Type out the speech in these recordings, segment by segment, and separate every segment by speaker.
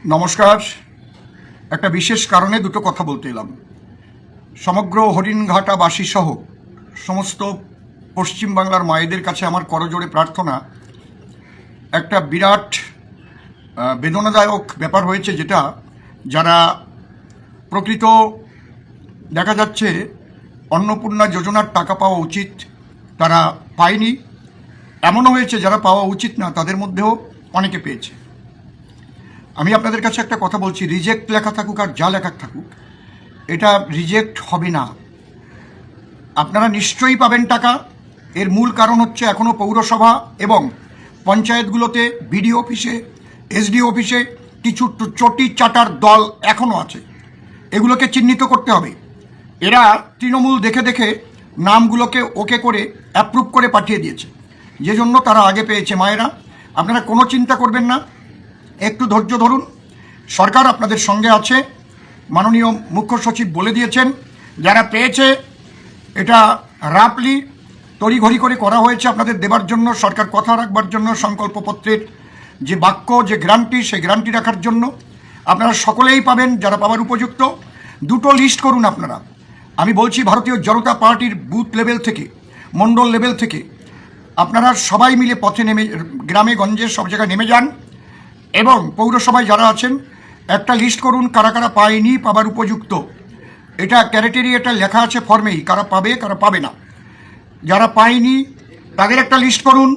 Speaker 1: নমস্কার। একটা বিশেষ কারণে দুটো কথা বলতে এলাম। সমগ্র হরিণঘাটাবাসী সহ সমস্ত পশ্চিমবাংলার মায়েদের কাছে আমার করজোড়ে প্রার্থনা, একটা বিরাট বেদনাদায়ক ব্যাপার হয়েছে, যেটা যারা প্রকৃত দেখা যাচ্ছে অন্নপূর্ণা যোজনার টাকা পাওয়া উচিত তারা পায়নি, এমনও হয়েছে যারা পাওয়া উচিত না তাদের মধ্যেও অনেকে পেয়েছে। আমি আপনাদের কাছে একটা কথা বলছি, রিজেক্ট লেখা থাকুক আর যা লেখা থাকুক, এটা রিজেক্ট হবে না। আপনারা নিশ্চয়ই পাবেন টাকা। এর মূল কারণ হচ্ছে এখনও পৌরসভা এবং পঞ্চায়েতগুলোতে বিডিও অফিসে, এসডিও অফিসে কিছু চটি চাটার দল এখনও আছে। এগুলোকে চিহ্নিত করতে হবে। এরা তৃণমূল দেখে দেখে নামগুলোকে ওকে করে অ্যাপ্রুভ করে পাঠিয়ে দিয়েছে, যে জন্য তারা আগে পেয়েছে। মায়েরা, আপনারা কোনো চিন্তা করবেন না, একটু ধৈর্য ধরুন। সরকার আপনাদের সঙ্গে আছে। মাননীয় মুখ্য সচিব বলে দিয়েছেন, যারা পেয়েছে এটা রাপলি তড়িঘড়ি করে করা হয়েছে আপনাদের দেবার জন্য, সরকার কথা রাখবার জন্য, সংকল্পপত্রের যে বাক্য, যে গ্যারান্টি, সেই গ্যারান্টি রাখার জন্য। আপনারা সকলেই পাবেন যারা পাওয়ার উপযুক্ত। দুটো লিস্ট করুন আপনারা। আমি বলছি ভারতীয় জনতা পার্টির বুথ লেভেল থেকে, মণ্ডল লেভেল থেকে আপনারা সবাই মিলে পথে নেমে, গ্রামে গঞ্জে সব জায়গায় নেমে যান এবং পৌরসভায় যারা আছেন একটা লিস্ট করুন কারা কারা পায়নি, পাবার উপযুক্ত। এটা ক্যারেটেরিয়াটা লেখা আছে ফর্মেই, কারা পাবে কারা পাবে না। যারা পায়নি তাদের একটা লিস্ট করুন,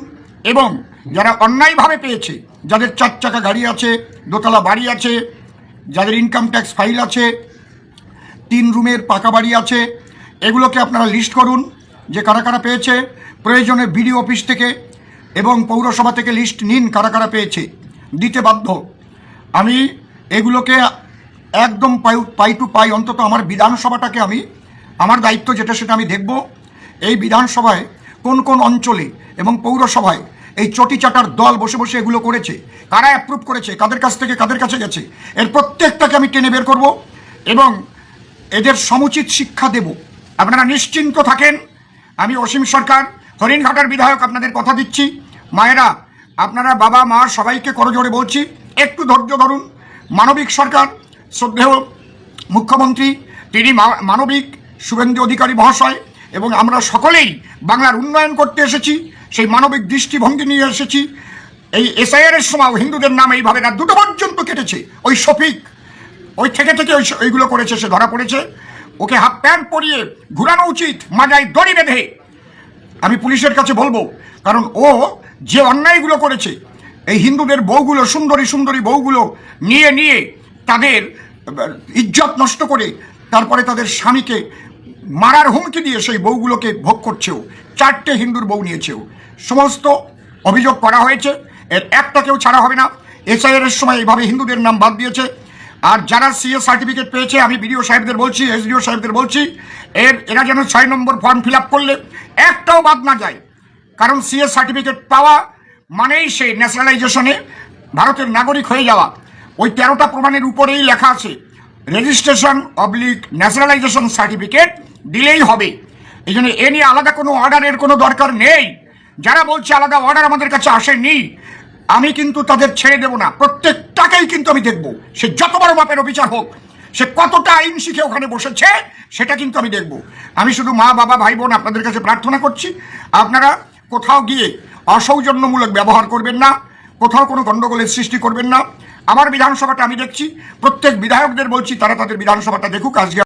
Speaker 1: এবং যারা অন্যায়ভাবে পেয়েছে, যাদের 4 চাকা গাড়ি আছে, দোতলা বাড়ি আছে, যাদের ইনকাম ট্যাক্স ফাইল আছে, 3 রুমের পাকা বাড়ি আছে, এগুলোকে আপনারা লিস্ট করুন যে কারা কারা পেয়েছে। প্রয়োজনে বিডিও অফিস থেকে এবং পৌরসভা থেকে লিস্ট নিন কারা কারা পেয়েছে, দিতে বাধ্য। আমি এগুলোকে একদম পাই টু পাই, অন্তত আমার বিধানসভাটাকে আমি, আমার দায়িত্ব যেটা সেটা আমি দেখব। এই বিধানসভায় কোন কোন অঞ্চলে এবং পৌরসভায় এই চটি চাটার দল বসে বসে এগুলো করেছে, কারা অ্যাপ্রুভ করেছে, কাদের কাছ থেকে কাদের কাছে গেছে, এর প্রত্যেকটাকে আমি টেনে বের করব এবং এদের সমুচিত শিক্ষা দেব। আপনারা নিশ্চিন্ত থাকেন। আমি অসীম সরকার, হরিণঘাটার বিধায়ক, আপনাদের কথা দিচ্ছি। মায়েরা, আপনারা বাবা মা সবাইকে করজোড়ে বলছি, একটু ধৈর্য ধরুন। মানবিক সরকার, শ্রদ্ধেয় মুখ্যমন্ত্রী, তিনি মানবিক, শুভেন্দু অধিকারী মহাশয়, এবং আমরা সকলেই বাংলার উন্নয়ন করতে এসেছি, সেই মানবিক দৃষ্টিভঙ্গি নিয়ে এসেছি। এই এসআইআর এর সময় হিন্দুদের নাম এইভাবে রাত 2টা পর্যন্ত কেটেছে। ওই শফিক ওই থেকে ওইগুলো করেছে, সে ধরা পড়েছে। ওকে হাফ প্যান্ট পরিয়ে ঘুরানো উচিত, মাজায় দড়ি বেঁধে। আমি পুলিশের কাছে বলবো, কারণ ও যে অন্যায়গুলো করেছে, এই হিন্দুদের বউগুলো, সুন্দরী সুন্দরী বউগুলো নিয়ে নিয়ে তাদের ইজ্জত নষ্ট করে, তারপরে তাদের স্বামীকে মারার হুমকি দিয়ে সেই বউগুলোকে ভোগ করছেও। 4টে হিন্দুর বউ নিয়েছেও। সমস্ত অভিযোগ করা হয়েছে, এর একটা কেউ ছাড়া হবে না। এসআইআর এর সময় এইভাবে হিন্দুদের নাম বাদ দিয়েছে। আর যারা সিএ সার্টিফিকেট পেয়েছে, আমি বিডিও সাহেবদের বলছি, এসডিও সাহেবদের বলছি, এরা যেন 6 নম্বর ফর্ম ফিল আপ করলে একটাও বাদ না যায়। কারণ সিএ সার্টিফিকেট পাওয়া মানেই সে ন্যাশনালাইজেশনে ভারতের নাগরিক হয়ে যাওয়া। ওই 13টা প্রমাণের উপরেই লেখা আছে, রেজিস্ট্রেশন অবলিক ন্যাশনালাইজেশন সার্টিফিকেট দিলেই হবে। এই জন্য এ নিয়ে আলাদা কোনো অর্ডারের কোনো দরকার নেই। যারা বলছে আলাদা অর্ডার আমাদের কাছে আসেনি, আমি কিন্তু তাদের ছেড়ে দেব না। প্রত্যেকটাকেই কিন্তু আমি দেখব, সে যত বড় মাপের অফিসার হোক, সে কতটা আইন শিখে ওখানে বসেছে, সেটা কিন্তু আমি দেখব। আমি শুধু মা বাবা ভাই বোন আপনাদের কাছে প্রার্থনা করছি, আপনারা কোথাও গিয়ে অসৌজন্যমূলক ব্যবহার করবেন না, কোথাও কোনো গণ্ডগোলের সৃষ্টি করবেন না। আমার বিধানসভাটা আমি দেখছি, প্রত্যেক বিধায়কদের বলছি তারা তাদের বিধানসভাটা দেখুক। আজকে